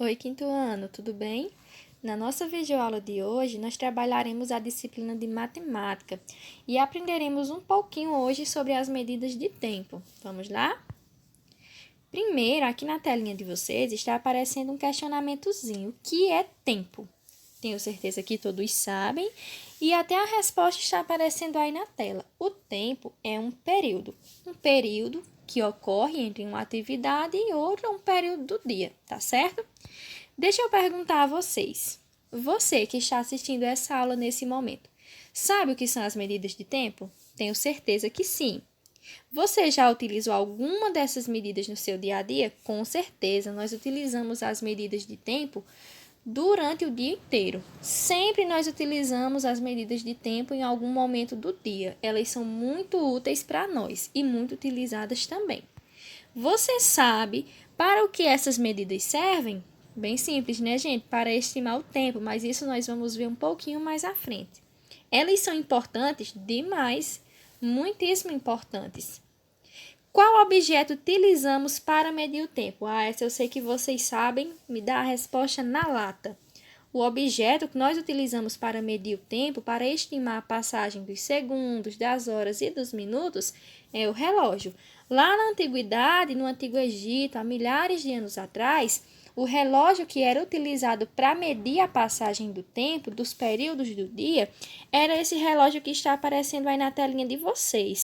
Oi, quinto ano, tudo bem? Na nossa videoaula de hoje, nós trabalharemos a disciplina de matemática e aprenderemos um pouquinho hoje sobre as medidas de tempo. Vamos lá? Primeiro, aqui na telinha de vocês está aparecendo um questionamentozinho. O que é tempo? Tenho certeza que todos sabem e até a resposta está aparecendo aí na tela. O tempo é um período que ocorre entre uma atividade e outra, um período do dia, tá certo? Deixa eu perguntar a vocês. Você que está assistindo essa aula nesse momento, sabe o que são as medidas de tempo? Tenho certeza que sim. Você já utilizou alguma dessas medidas no seu dia a dia? Com certeza, nós utilizamos as medidas de tempo durante o dia inteiro. Sempre nós utilizamos as medidas de tempo em algum momento do dia. Elas são muito úteis para nós e muito utilizadas também. Você sabe para o que essas medidas servem? Bem simples, né, gente? Para estimar o tempo, mas isso nós vamos ver um pouquinho mais à frente. Elas são importantes demais, muitíssimo importantes. Qual objeto utilizamos para medir o tempo? Essa eu sei que vocês sabem, me dá a resposta na lata. O objeto que nós utilizamos para medir o tempo, para estimar a passagem dos segundos, das horas e dos minutos, é o relógio. Lá na antiguidade, no Antigo Egito, há milhares de anos atrás, o relógio que era utilizado para medir a passagem do tempo, dos períodos do dia, era esse relógio que está aparecendo aí na telinha de vocês.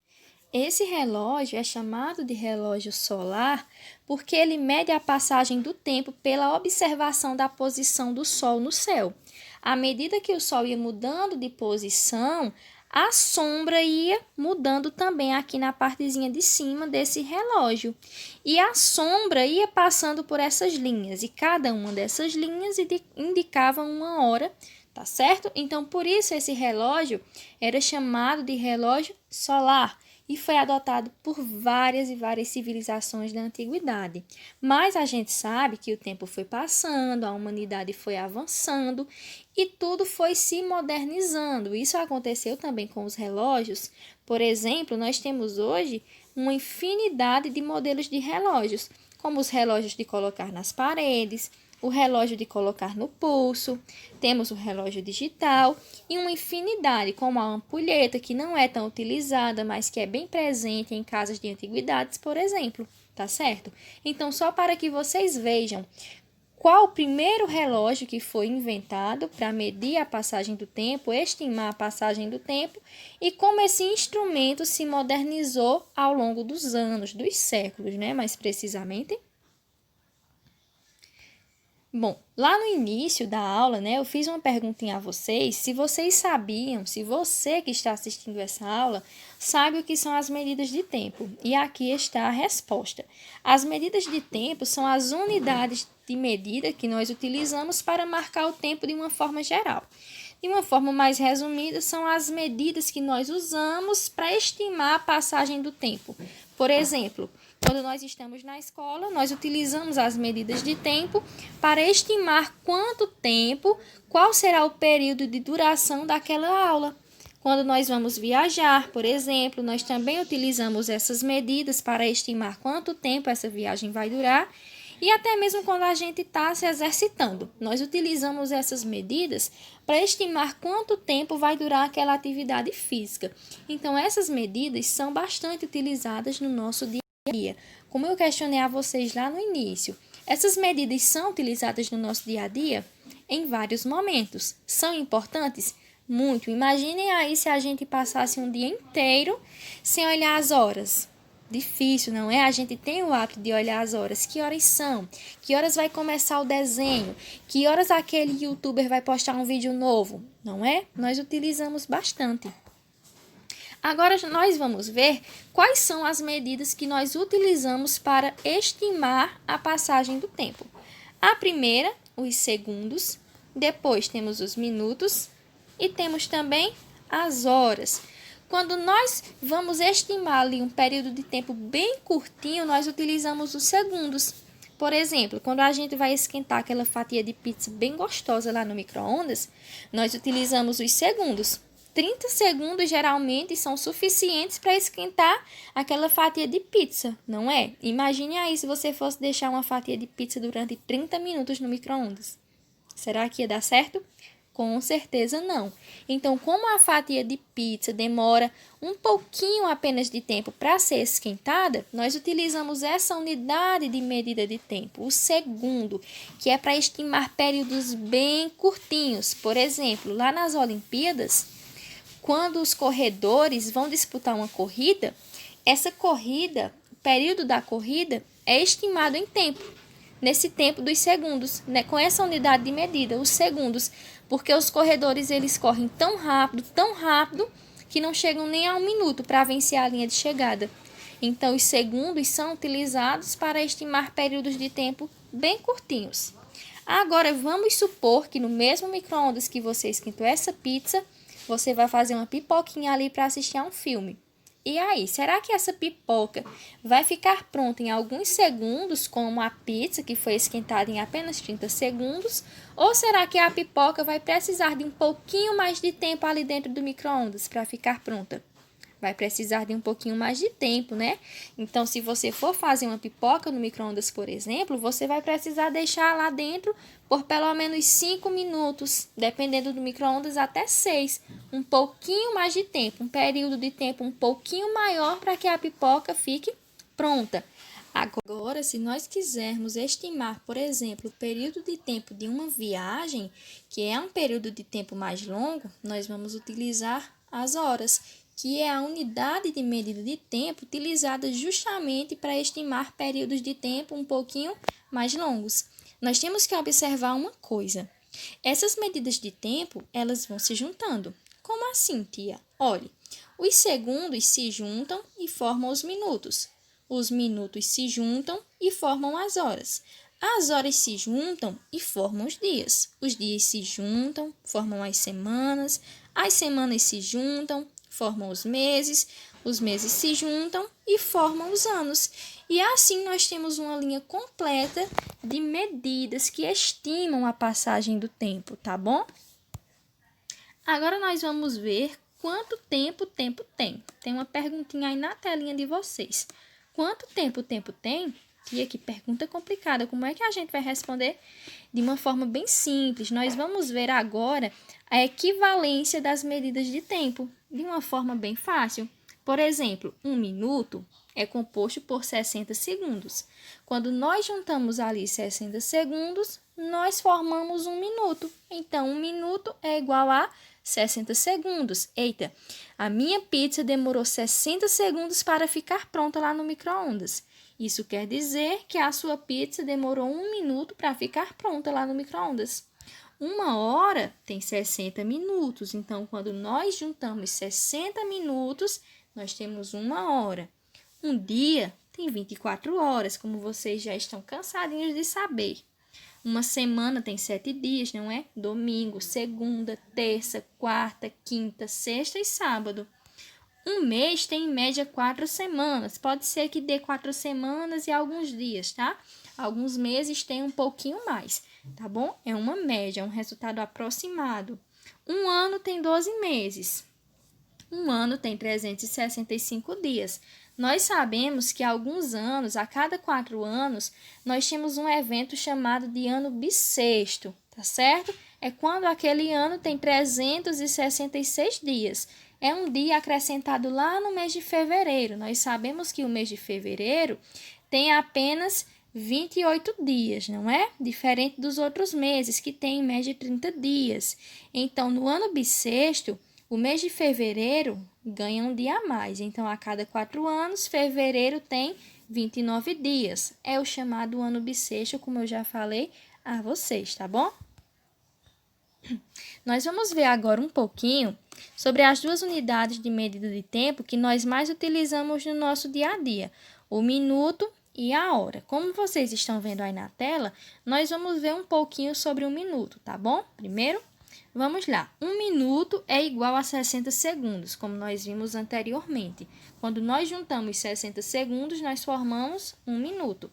Esse relógio é chamado de relógio solar porque ele mede a passagem do tempo pela observação da posição do Sol no céu. À medida que o Sol ia mudando de posição, a sombra ia mudando também aqui na partezinha de cima desse relógio. E a sombra ia passando por essas linhas, e cada uma dessas linhas indicava uma hora, tá certo? Então, por isso esse relógio era chamado de relógio solar e foi adotado por várias e várias civilizações da antiguidade. Mas a gente sabe que o tempo foi passando, a humanidade foi avançando e tudo foi se modernizando. Isso aconteceu também com os relógios. Por exemplo, nós temos hoje uma infinidade de modelos de relógios, como os relógios de colocar nas paredes, o relógio de colocar no pulso, temos o relógio digital e uma infinidade, como a ampulheta, que não é tão utilizada, mas que é bem presente em casas de antiguidades, por exemplo, tá certo? Então, só para que vocês vejam qual o primeiro relógio que foi inventado para medir a passagem do tempo, estimar a passagem do tempo e como esse instrumento se modernizou ao longo dos anos, dos séculos, né? Mais precisamente. Bom, lá no início da aula, né, eu fiz uma perguntinha a vocês, se vocês sabiam, se você que está assistindo essa aula, sabe o que são as medidas de tempo. E aqui está a resposta. As medidas de tempo são as unidades de medida que nós utilizamos para marcar o tempo de uma forma geral. De uma forma mais resumida, são as medidas que nós usamos para estimar a passagem do tempo. Por exemplo, quando nós estamos na escola, nós utilizamos as medidas de tempo para estimar quanto tempo, qual será o período de duração daquela aula. Quando nós vamos viajar, por exemplo, nós também utilizamos essas medidas para estimar quanto tempo essa viagem vai durar. E até mesmo quando a gente está se exercitando, nós utilizamos essas medidas para estimar quanto tempo vai durar aquela atividade física. Então, essas medidas são bastante utilizadas no nosso dia a dia. Como eu questionei a vocês lá no início, essas medidas são utilizadas no nosso dia a dia em vários momentos. São importantes? Muito. Imaginem aí se a gente passasse um dia inteiro sem olhar as horas. Difícil, não é? A gente tem o hábito de olhar as horas. Que horas são? Que horas vai começar o desenho? Que horas aquele youtuber vai postar um vídeo novo? Não é? Nós utilizamos bastante. Agora, nós vamos ver quais são as medidas que nós utilizamos para estimar a passagem do tempo. A primeira, os segundos, depois temos os minutos e temos também as horas. Quando nós vamos estimar ali um período de tempo bem curtinho, nós utilizamos os segundos. Por exemplo, quando a gente vai esquentar aquela fatia de pizza bem gostosa lá no micro-ondas, nós utilizamos os segundos. 30 segundos geralmente são suficientes para esquentar aquela fatia de pizza, não é? Imagine aí se você fosse deixar uma fatia de pizza durante 30 minutos no micro-ondas. Será que ia dar certo? Com certeza não. Então, como a fatia de pizza demora um pouquinho apenas de tempo para ser esquentada, nós utilizamos essa unidade de medida de tempo, o segundo, que é para estimar períodos bem curtinhos. Por exemplo, lá nas Olimpíadas, quando os corredores vão disputar uma corrida, essa corrida, o período da corrida é estimado em tempo. Nesse tempo dos segundos, né? Com essa unidade de medida, os segundos, porque os corredores eles correm tão rápido, que não chegam nem a 1 minuto para vencer a linha de chegada. Então, os segundos são utilizados para estimar períodos de tempo bem curtinhos. Agora, vamos supor que no mesmo micro-ondas que você esquentou essa pizza, você vai fazer uma pipoquinha ali para assistir a um filme. E aí, será que essa pipoca vai ficar pronta em alguns segundos, como a pizza que foi esquentada em apenas 30 segundos? Ou será que a pipoca vai precisar de um pouquinho mais de tempo ali dentro do micro-ondas para ficar pronta? Vai precisar de um pouquinho mais de tempo, né? Então, se você for fazer uma pipoca no micro-ondas, por exemplo, você vai precisar deixar lá dentro por pelo menos 5 minutos, dependendo do micro-ondas, até 6. Um pouquinho mais de tempo, um período de tempo um pouquinho maior para que a pipoca fique pronta. Agora, se nós quisermos estimar, por exemplo, o período de tempo de uma viagem, que é um período de tempo mais longo, nós vamos utilizar as horas, que é a unidade de medida de tempo utilizada justamente para estimar períodos de tempo um pouquinho mais longos. Nós temos que observar uma coisa. Essas medidas de tempo, elas vão se juntando. Como assim, tia? Olhe, os segundos se juntam e formam os minutos. Os minutos se juntam e formam as horas. As horas se juntam e formam os dias. Os dias se juntam, formam as semanas se juntam, formam os meses se juntam e formam os anos. E assim nós temos uma linha completa de medidas que estimam a passagem do tempo, tá bom? Agora nós vamos ver quanto tempo o tempo tem. Tem uma perguntinha aí na telinha de vocês. Quanto tempo o tempo tem? Tia, que pergunta complicada. Como é que a gente vai responder de uma forma bem simples? Nós vamos ver agora a equivalência das medidas de tempo de uma forma bem fácil. Por exemplo, 1 minuto é composto por 60 segundos. Quando nós juntamos ali 60 segundos, nós formamos 1 minuto. Então, 1 minuto é igual a 60 segundos. Eita, a minha pizza demorou 60 segundos para ficar pronta lá no micro-ondas. Isso quer dizer que a sua pizza demorou 1 minuto para ficar pronta lá no micro-ondas. 1 hora tem 60 minutos. Então, quando nós juntamos 60 minutos, nós temos 1 hora. Um dia tem 24 horas, como vocês já estão cansadinhos de saber. Uma semana tem 7 dias, não é? Domingo, segunda, terça, quarta, quinta, sexta e sábado. Um mês tem em média 4 semanas. Pode ser que dê 4 semanas e alguns dias, tá? Alguns meses tem um pouquinho mais, tá bom? É uma média, é um resultado aproximado. Um ano tem 12 meses. Um ano tem 365 dias. Nós sabemos que há alguns anos, a cada 4 anos, nós temos um evento chamado de ano bissexto, tá certo? É quando aquele ano tem 366 dias. É um dia acrescentado lá no mês de fevereiro. Nós sabemos que o mês de fevereiro tem apenas 28 dias, não é? Diferente dos outros meses, que tem em média 30 dias. Então, no ano bissexto, o mês de fevereiro ganha um dia a mais. Então, a cada 4 anos, fevereiro tem 29 dias. É o chamado ano bissexto, como eu já falei a vocês, tá bom? Nós vamos ver agora um pouquinho sobre as duas unidades de medida de tempo que nós mais utilizamos no nosso dia a dia, o minuto e a hora. Como vocês estão vendo aí na tela, nós vamos ver um pouquinho sobre um minuto, tá bom? Primeiro, vamos lá. 1 minuto é igual a 60 segundos, como nós vimos anteriormente. Quando nós juntamos 60 segundos, nós formamos 1 minuto.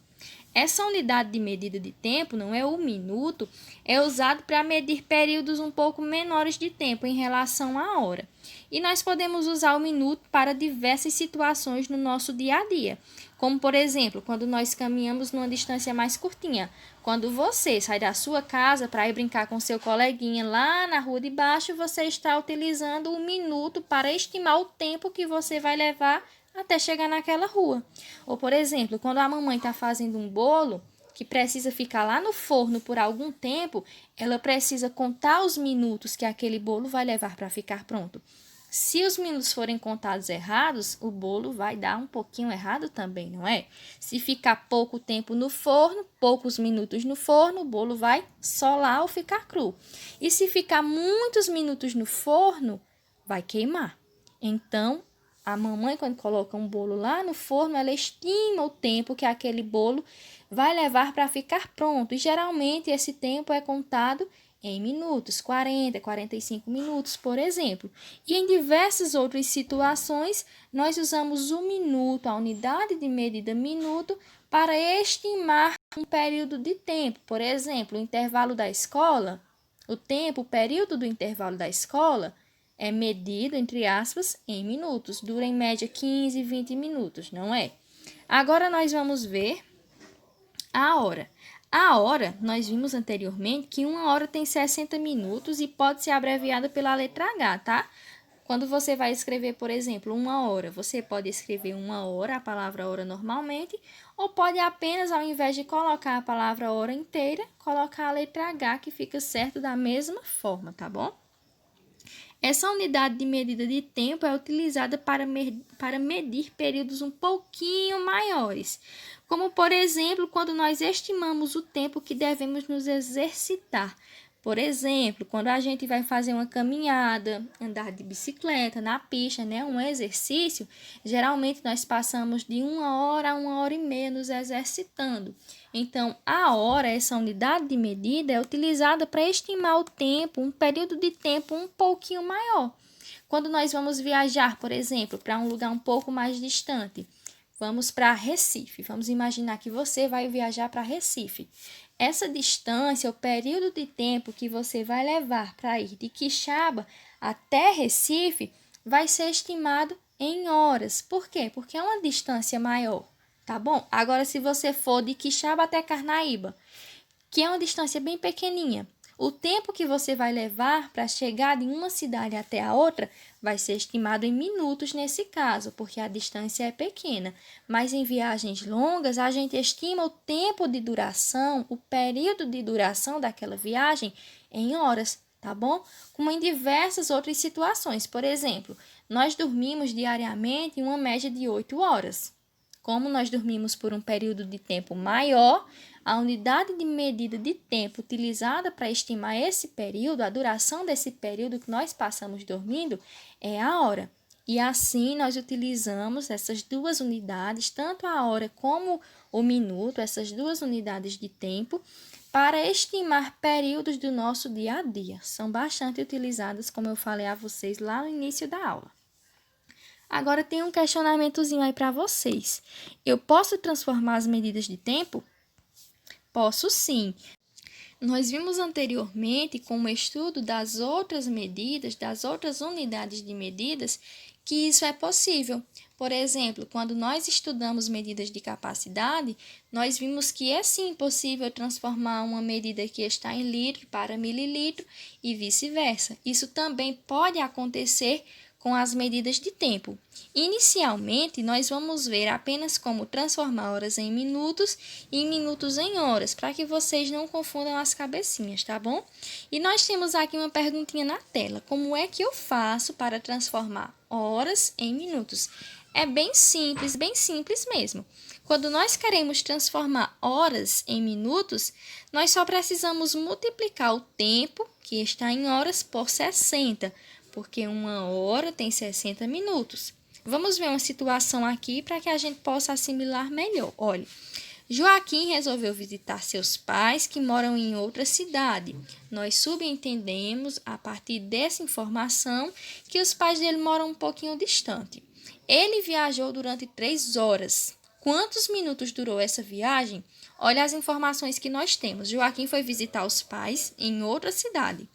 Essa unidade de medida de tempo, não é o minuto, é usado para medir períodos um pouco menores de tempo em relação à hora. E nós podemos usar o minuto para diversas situações no nosso dia a dia. Como, por exemplo, quando nós caminhamos numa distância mais curtinha. Quando você sai da sua casa para ir brincar com seu coleguinha lá na rua de baixo, você está utilizando o minuto para estimar o tempo que você vai levar até chegar naquela rua. Ou, por exemplo, quando a mamãe está fazendo um bolo que precisa ficar lá no forno por algum tempo, ela precisa contar os minutos que aquele bolo vai levar para ficar pronto. Se os minutos forem contados errados, o bolo vai dar um pouquinho errado também, não é? Se ficar pouco tempo no forno, poucos minutos no forno, o bolo vai solar ou ficar cru. E se ficar muitos minutos no forno, vai queimar. Então, a mamãe, quando coloca um bolo lá no forno, ela estima o tempo que aquele bolo vai levar para ficar pronto. E geralmente esse tempo é contado em minutos, 40, 45 minutos, por exemplo. E em diversas outras situações, nós usamos o minuto, a unidade de medida minuto, para estimar um período de tempo. Por exemplo, o intervalo da escola, o período do intervalo da escola é medido, entre aspas, em minutos. Dura em média 15, 20 minutos, não é? Agora nós vamos ver a hora. A hora, nós vimos anteriormente que uma hora tem 60 minutos e pode ser abreviada pela letra H, tá? Quando você vai escrever, por exemplo, uma hora, você pode escrever uma hora, a palavra hora normalmente, ou pode apenas, ao invés de colocar a palavra hora inteira, colocar a letra H, que fica certo da mesma forma, tá bom? Essa unidade de medida de tempo é utilizada para medir períodos um pouquinho maiores, como, por exemplo, quando nós estimamos o tempo que devemos nos exercitar. Por exemplo, quando a gente vai fazer uma caminhada, andar de bicicleta na pista, né, um exercício, geralmente nós passamos de 1 hora a 1 hora e meia nos exercitando. Então, a hora, essa unidade de medida, é utilizada para estimar o tempo, um período de tempo um pouquinho maior. Quando nós vamos viajar, por exemplo, para um lugar um pouco mais distante, vamos para Recife. Vamos imaginar que você vai viajar para Recife. Essa distância, o período de tempo que você vai levar para ir de Quixaba até Recife, vai ser estimado em horas. Por quê? Porque é uma distância maior, tá bom? Agora, se você for de Quixaba até Carnaíba, que é uma distância bem pequenininha, o tempo que você vai levar para chegar de uma cidade até a outra vai ser estimado em minutos nesse caso, porque a distância é pequena. Mas em viagens longas, a gente estima o tempo de duração, o período de duração daquela viagem em horas, tá bom? Como em diversas outras situações. Por exemplo, nós dormimos diariamente em uma média de 8 horas. Como nós dormimos por um período de tempo maior, a unidade de medida de tempo utilizada para estimar esse período, a duração desse período que nós passamos dormindo, é a hora. E assim nós utilizamos essas duas unidades, tanto a hora como o minuto, essas duas unidades de tempo, para estimar períodos do nosso dia a dia. São bastante utilizadas, como eu falei a vocês lá no início da aula. Agora tem um questionamentozinho aí para vocês. Eu posso transformar as medidas de tempo? Posso sim. Nós vimos anteriormente, com o estudo das outras medidas, das outras unidades de medidas, que isso é possível. Por exemplo, quando nós estudamos medidas de capacidade, nós vimos que é sim possível transformar uma medida que está em litro para mililitro e vice-versa. Isso também pode acontecer com as medidas de tempo. Inicialmente, nós vamos ver apenas como transformar horas em minutos e minutos em horas, para que vocês não confundam as cabecinhas, tá bom? E nós temos aqui uma perguntinha na tela. Como é que eu faço para transformar horas em minutos? É bem simples mesmo. Quando nós queremos transformar horas em minutos, nós só precisamos multiplicar o tempo, que está em horas, por 60, porque uma hora tem 60 minutos. Vamos ver uma situação aqui para que a gente possa assimilar melhor. Olha, Joaquim resolveu visitar seus pais que moram em outra cidade. Nós subentendemos, a partir dessa informação, que os pais dele moram um pouquinho distante. Ele viajou durante 3 horas. Quantos minutos durou essa viagem? Olha as informações que nós temos. Joaquim foi visitar os pais em outra cidade.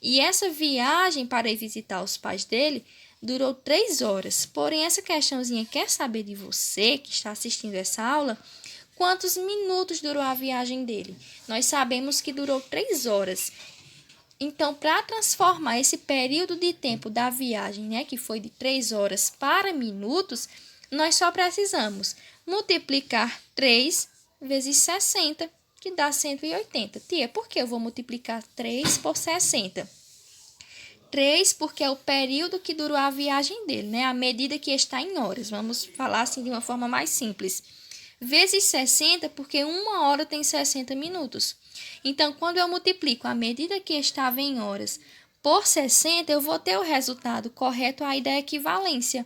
E essa viagem para ir visitar os pais dele durou 3 horas. Porém, essa questãozinha quer saber de você que está assistindo essa aula, quantos minutos durou a viagem dele? Nós sabemos que durou 3 horas. Então, para transformar esse período de tempo da viagem, né, que foi de 3 horas para minutos, nós só precisamos multiplicar 3 vezes 60, que dá 180. Tia, por que eu vou multiplicar 3 por 60? 3 porque é o período que durou a viagem dele, né? A medida que está em horas. Vamos falar assim de uma forma mais simples. Vezes 60 porque 1 hora tem 60 minutos. Então, quando eu multiplico a medida que estava em horas por 60, eu vou ter o resultado correto aí da equivalência.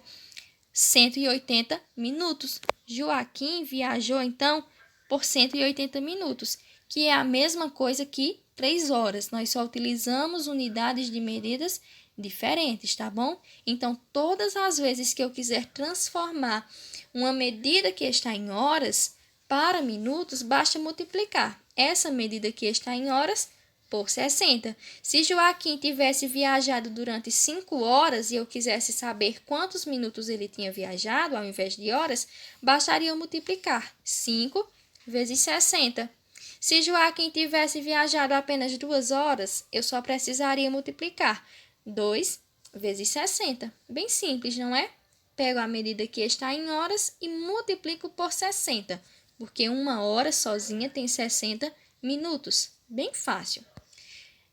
180 minutos. Joaquim viajou, então, por 180 minutos, que é a mesma coisa que 3 horas. Nós só utilizamos unidades de medidas diferentes, tá bom? Então, todas as vezes que eu quiser transformar uma medida que está em horas para minutos, basta multiplicar essa medida que está em horas por 60. Se Joaquim tivesse viajado durante 5 horas e eu quisesse saber quantos minutos ele tinha viajado, ao invés de horas, bastaria eu multiplicar 5 vezes 60. Se Joaquim tivesse viajado apenas 2 horas, eu só precisaria multiplicar 2 vezes 60. Bem simples, não é? Pego a medida que está em horas e multiplico por 60, porque 1 hora sozinha tem 60 minutos. Bem fácil.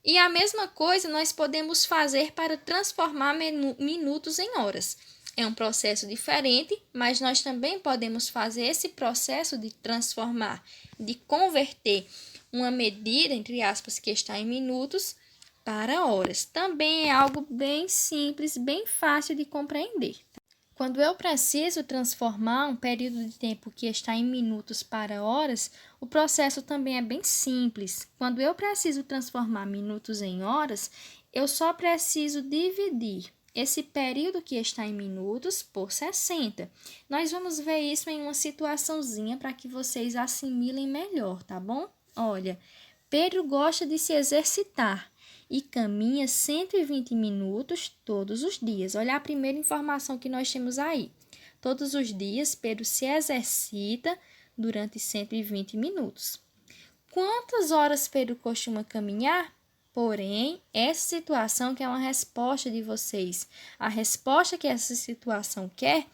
E a mesma coisa nós podemos fazer para transformar minutos em horas. É um processo diferente, mas nós também podemos fazer esse processo de transformar, de converter uma medida, entre aspas, que está em minutos para horas. Também é algo bem simples, bem fácil de compreender. Quando eu preciso transformar um período de tempo que está em minutos para horas, o processo também é bem simples. Quando eu preciso transformar minutos em horas, eu só preciso dividir esse período que está em minutos por 60. Nós vamos ver isso em uma situaçãozinha para que vocês assimilem melhor, tá bom? Olha, Pedro gosta de se exercitar e caminha 120 minutos todos os dias. Olha a primeira informação que nós temos aí. Todos os dias, Pedro se exercita durante 120 minutos. Quantas horas Pedro costuma caminhar? Porém, essa situação quer uma resposta de vocês. A resposta que essa situação quer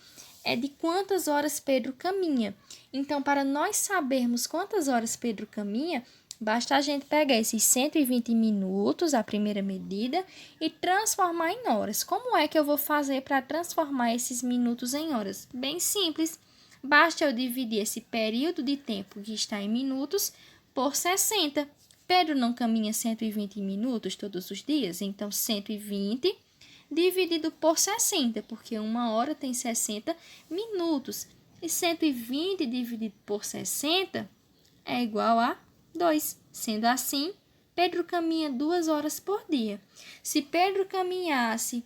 é de quantas horas Pedro caminha. Então, para nós sabermos quantas horas Pedro caminha, basta a gente pegar esses 120 minutos, a primeira medida, e transformar em horas. Como é que eu vou fazer para transformar esses minutos em horas? Bem simples. Basta eu dividir esse período de tempo que está em minutos por 60. Pedro não caminha 120 minutos todos os dias, então 120 dividido por 60, porque 1 hora tem 60 minutos. E 120 dividido por 60 é igual a 2. Sendo assim, Pedro caminha 2 horas por dia. Se Pedro caminhasse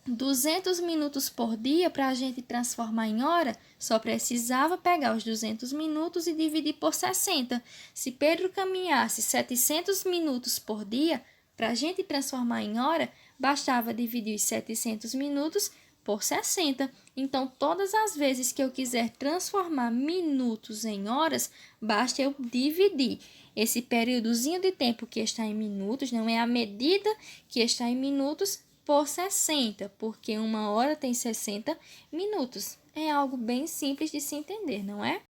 200 minutos por dia para a gente transformar em hora, só precisava pegar os 200 minutos e dividir por 60. Se Pedro caminhasse 700 minutos por dia, para a gente transformar em hora, bastava dividir os 700 minutos por 60. Então, todas as vezes que eu quiser transformar minutos em horas, basta eu dividir esse períodozinho de tempo que está em minutos, não é a medida que está em minutos, por 60, porque 1 hora tem 60 minutos. É algo bem simples de se entender, não é?